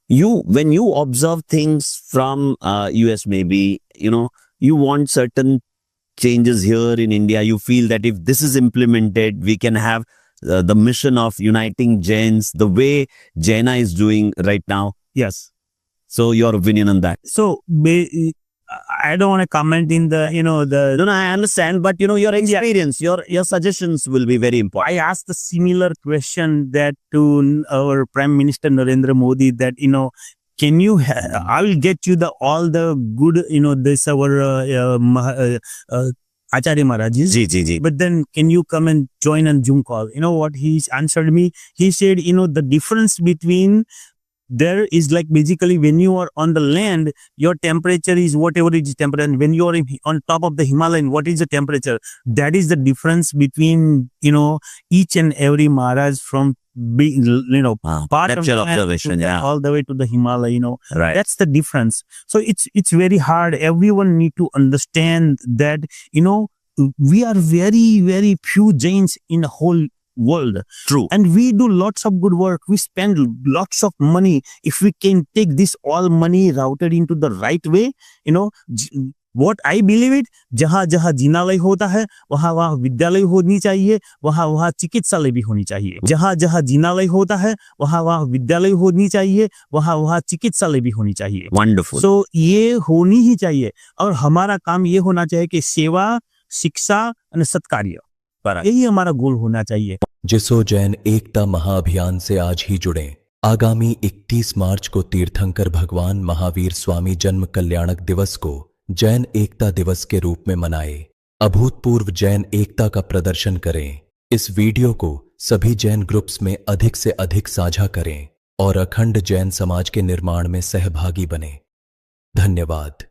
when you observe things from US, maybe, you want certain changes here in India. You feel that if this is implemented, we can have the mission of uniting Jains the way Jaina is doing right now. Yes. So your opinion on that? So I don't want to comment in the, No, I understand, but your experience, your suggestions will be very important. I asked the similar question that to our Prime Minister Narendra Modi that, can you, I will get you all the good, this our Acharya Maharaj. But then can you come and join on Zoom call? You know what he answered me? He said, the difference between there is like basically when you are on the land, your temperature is whatever it is temperature. And when you are on top of the Himalayan, what is the temperature? That is the difference between, each and every Maharaj from being, part of the observation, all the way to the Himalaya, Right. That's the difference. So it's very hard. Everyone need to understand that, we are very, very few Jains in the whole world. True. And we do lots of good work. We spend lots of money. If we can take this all money routed into the right way, what I believe it, जहाँ जहाँ जिनालय होता है वहाँ वहाँ विद्यालय होनी चाहिए, वहाँ वहाँ चिकित्सालय भी होनी चाहिए. जहाँ जहाँ जिनालय होता है वहाँ वहाँ विद्यालय होनी चाहिए, वहाँ वहाँ चिकित्सालय भी होनी चाहिए. Wonderful. So ये होनी ही चाहिए. और हमारा काम ये होना चाहिए कि सेवा, शिक्षा और सत्कार्य, यही हमारा गोल होना चाहिए. जिसो जैन एकता महाअभियान से आज ही जुड़ें. आगामी 31 मार्च को तीर्थंकर भगवान महावीर स्वामी जन्म कल्याणक दिवस को जैन एकता दिवस के रूप में मनाएं. अभूतपूर्व जैन एकता का प्रदर्शन करें. इस वीडियो को सभी जैन ग्रुप्स में अधिक से अधिक साझा करें और अखंड जैन समाज के निर्माण में सहभागी बने. धन्यवाद.